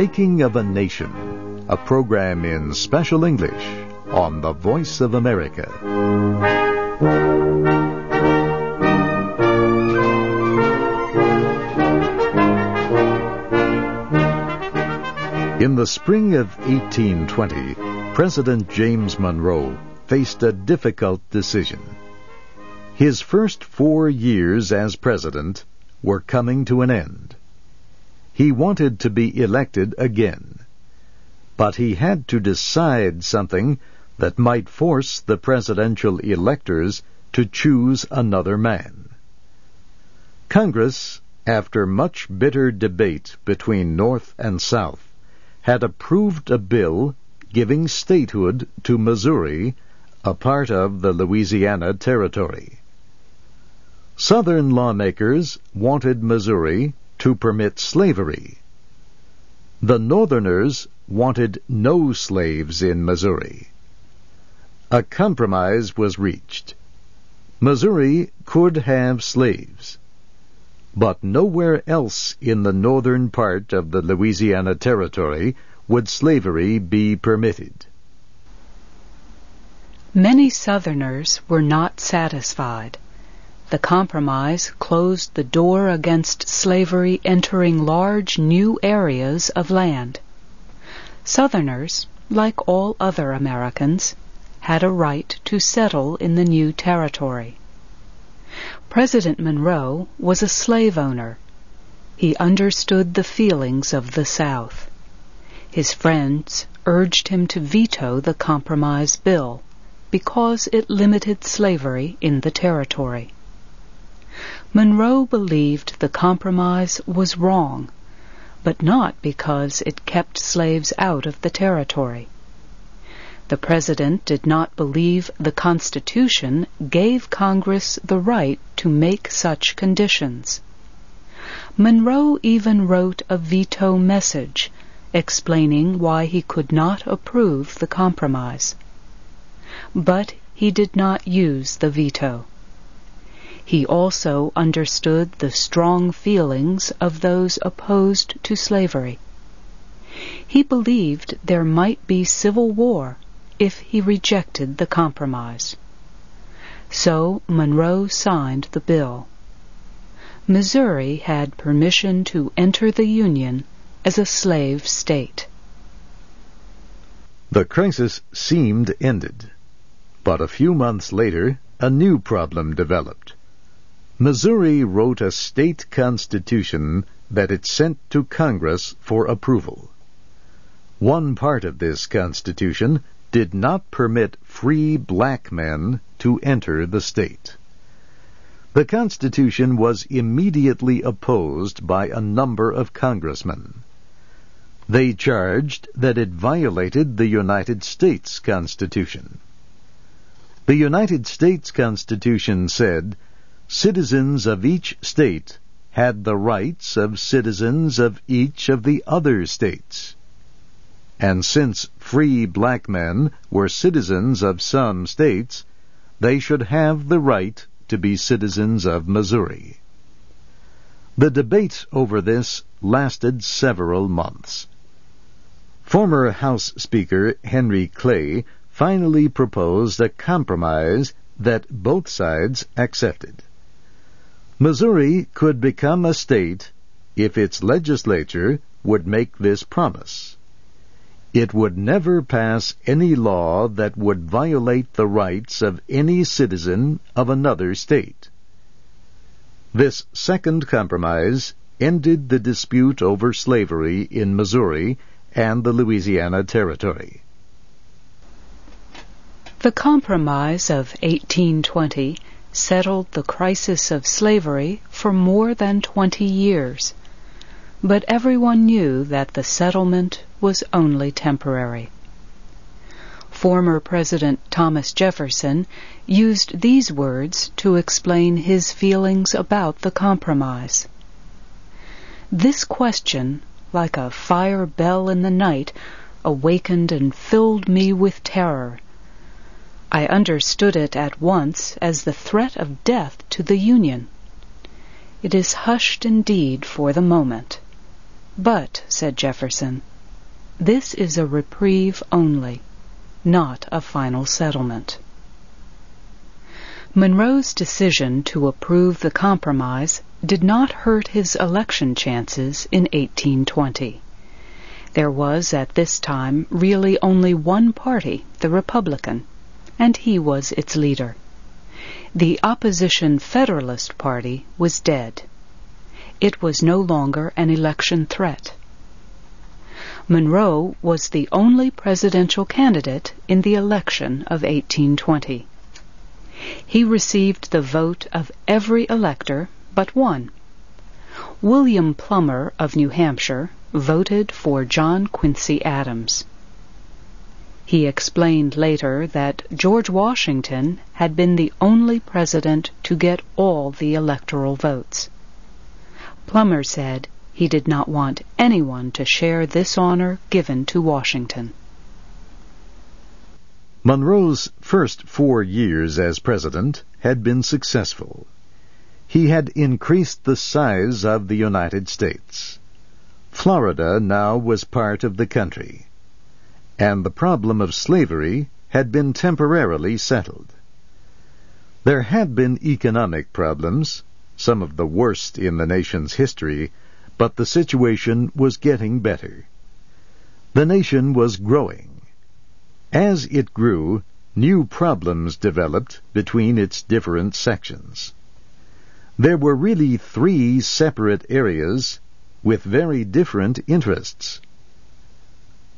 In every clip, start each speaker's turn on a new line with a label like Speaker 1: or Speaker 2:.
Speaker 1: Making of a Nation, a program in special English on the Voice of America. In the spring of 1820, President James Monroe faced a difficult decision. His first 4 years as president were coming to an end. He wanted to be elected again, but he had to decide something that might force the presidential electors to choose another man. Congress, after much bitter debate between North and South, had approved a bill giving statehood to Missouri, a part of the Louisiana Territory. Southern lawmakers wanted Missouri to permit slavery. The Northerners wanted no slaves in Missouri. A compromise was reached. Missouri could have slaves, but nowhere else in the northern part of the Louisiana Territory would slavery be permitted.
Speaker 2: Many Southerners were not satisfied. The compromise closed the door against slavery entering large new areas of land. Southerners, like all other Americans, had a right to settle in the new territory. President Monroe was a slave owner. He understood the feelings of the South. His friends urged him to veto the compromise bill because it limited slavery in the territory. Monroe believed the compromise was wrong, but not because it kept slaves out of the territory. The president did not believe the Constitution gave Congress the right to make such conditions. Monroe even wrote a veto message explaining why he could not approve the compromise. But he did not use the veto. He also understood the strong feelings of those opposed to slavery. He believed there might be civil war if he rejected the compromise. So Monroe signed the bill. Missouri had permission to enter the Union as a slave state.
Speaker 1: The crisis seemed ended, but a few months later, a new problem developed. Missouri wrote a state constitution that it sent to Congress for approval. One part of this constitution did not permit free black men to enter the state. The Constitution was immediately opposed by a number of congressmen. They charged that it violated the United States Constitution. The United States Constitution said, citizens of each state had the rights of citizens of each of the other states. And since free black men were citizens of some states, they should have the right to be citizens of Missouri. The debate over this lasted several months. Former House Speaker Henry Clay finally proposed a compromise that both sides accepted. Missouri could become a state if its legislature would make this promise. It would never pass any law that would violate the rights of any citizen of another state. This second compromise ended the dispute over slavery in Missouri and the Louisiana Territory.
Speaker 2: The Compromise of 1820 settled the crisis of slavery for more than 20 years, but everyone knew that the settlement was only temporary. Former President Thomas Jefferson used these words to explain his feelings about the compromise. This question, like a fire bell in the night, awakened and filled me with terror. I understood it at once as the threat of death to the Union. It is hushed indeed for the moment. But, said Jefferson, this is a reprieve only, not a final settlement. Monroe's decision to approve the compromise did not hurt his election chances in 1820. There was at this time really only one party, the Republican, and he was its leader. The opposition Federalist Party was dead. It was no longer an election threat. Monroe was the only presidential candidate in the election of 1820. He received the vote of every elector but one. William Plummer of New Hampshire voted for John Quincy Adams. He explained later that George Washington had been the only president to get all the electoral votes. Plummer said he did not want anyone to share this honor given to Washington.
Speaker 1: Monroe's first 4 years as president had been successful. He had increased the size of the United States. Florida now was part of the country, and the problem of slavery had been temporarily settled. There had been economic problems, some of the worst in the nation's history, but the situation was getting better. The nation was growing. As it grew, new problems developed between its different sections. There were really 3 separate areas with very different interests.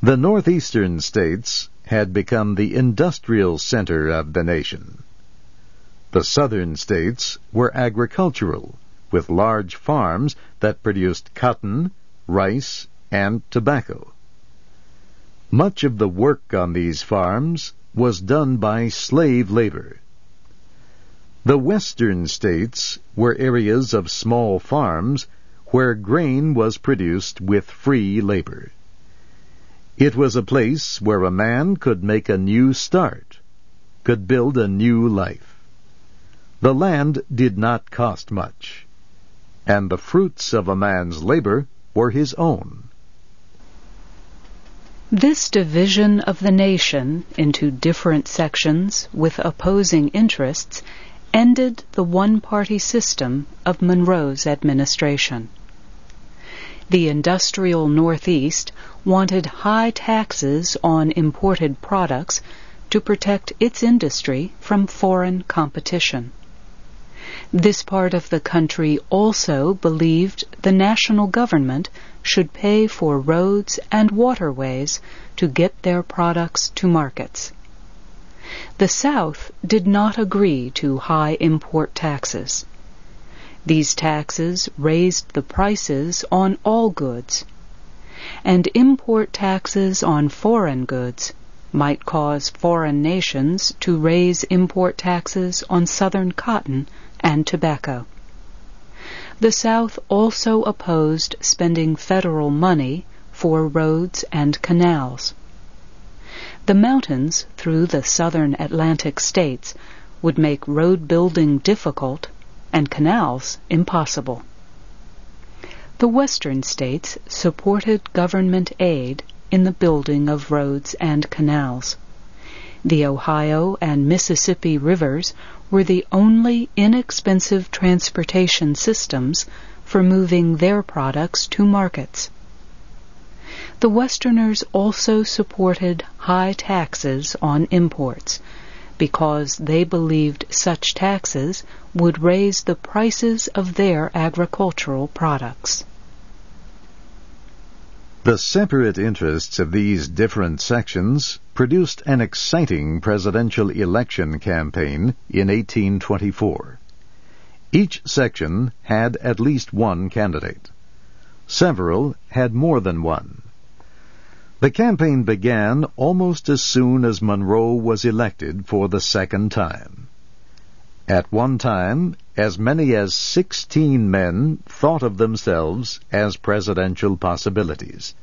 Speaker 1: The northeastern states had become the industrial center of the nation. The southern states were agricultural, with large farms that produced cotton, rice, and tobacco. Much of the work on these farms was done by slave labor. The western states were areas of small farms where grain was produced with free labor. It was a place where a man could make a new start, could build a new life. The land did not cost much, and the fruits of a man's labor were his own.
Speaker 2: This division of the nation into different sections with opposing interests ended the one-party system of Monroe's administration. The industrial Northeast wanted high taxes on imported products to protect its industry from foreign competition. This part of the country also believed the national government should pay for roads and waterways to get their products to markets. The South did not agree to high import taxes. These taxes raised the prices on all goods, and import taxes on foreign goods might cause foreign nations to raise import taxes on southern cotton and tobacco. The South also opposed spending federal money for roads and canals. The mountains through the southern Atlantic states would make road building difficult and canals impossible. The western states supported government aid in the building of roads and canals. The Ohio and Mississippi rivers were the only inexpensive transportation systems for moving their products to markets. The Westerners also supported high taxes on imports because they believed such taxes would raise the prices of their agricultural products.
Speaker 1: The separate interests of these different sections produced an exciting presidential election campaign in 1824. Each section had at least one candidate. Several had more than one. The campaign began almost as soon as Monroe was elected for the second time. At one time, as many as 16 men thought of themselves as presidential possibilities.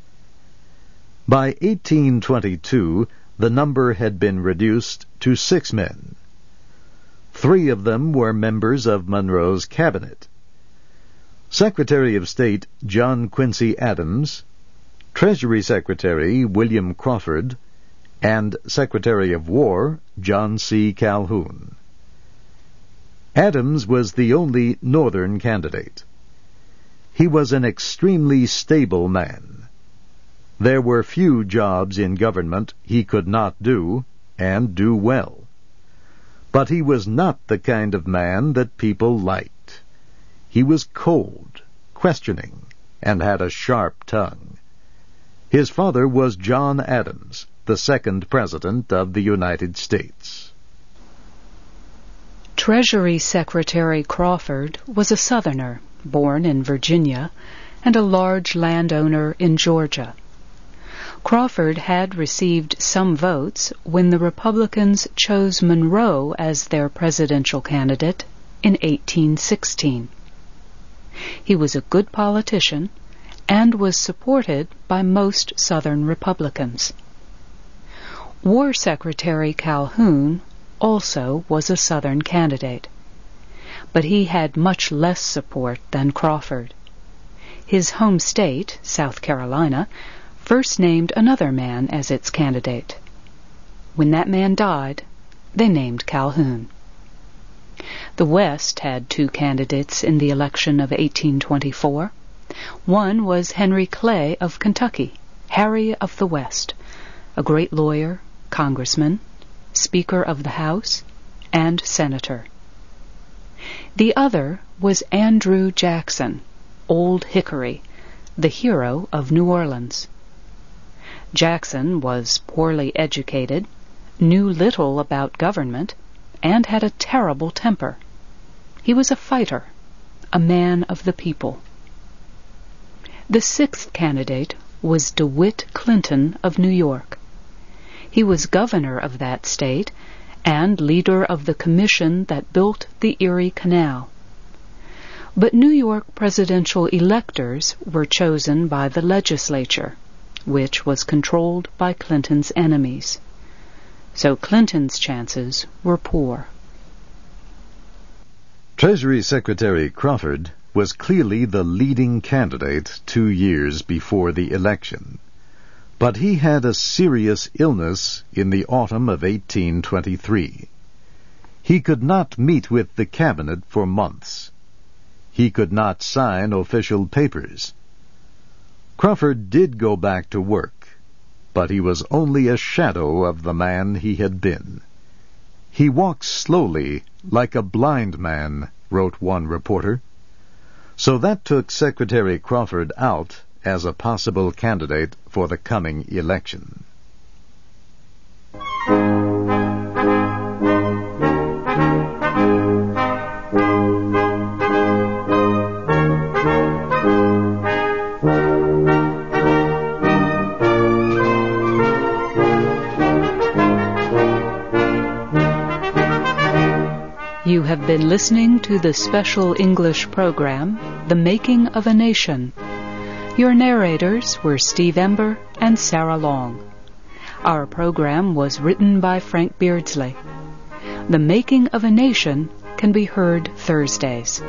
Speaker 1: By 1822, the number had been reduced to 6 men. 3 of them were members of Monroe's cabinet. Secretary of State John Quincy Adams, Treasury Secretary William Crawford, and Secretary of War John C. Calhoun. Adams was the only Northern candidate. He was an extremely stable man. There were few jobs in government he could not do, and do well. But he was not the kind of man that people liked. He was cold, questioning, and had a sharp tongue. His father was John Adams, the second President of the United States.
Speaker 2: Treasury Secretary Crawford was a Southerner, born in Virginia, and a large landowner in Georgia. Crawford had received some votes when the Republicans chose Monroe as their presidential candidate in 1816. He was a good politician and was supported by most Southern Republicans. War Secretary Calhoun also was a Southern candidate, but he had much less support than Crawford. His home state, South Carolina, first named another man as its candidate. When that man died, they named Calhoun. The West had two candidates in the election of 1824. One was Henry Clay of Kentucky, Harry of the West, a great lawyer, congressman, Speaker of the House, and senator. The other was Andrew Jackson, Old Hickory, the hero of New Orleans. Jackson was poorly educated, knew little about government, and had a terrible temper. He was a fighter, a man of the people. The sixth candidate was DeWitt Clinton of New York. He was governor of that state and leader of the commission that built the Erie Canal. But New York presidential electors were chosen by the legislature, which was controlled by Clinton's enemies. So Clinton's chances were poor.
Speaker 1: Treasury Secretary Crawford was clearly the leading candidate 2 years before the election. But he had a serious illness in the autumn of 1823. He could not meet with the cabinet for months. He could not sign official papers. Crawford did go back to work, but he was only a shadow of the man he had been. He walked slowly, like a blind man, wrote one reporter. So that took Secretary Crawford out as a possible candidate for the coming election.
Speaker 2: You have been listening to the special English program, The Making of a Nation. Your narrators were Steve Ember and Sarah Long. Our program was written by Frank Beardsley. The Making of a Nation can be heard Thursdays.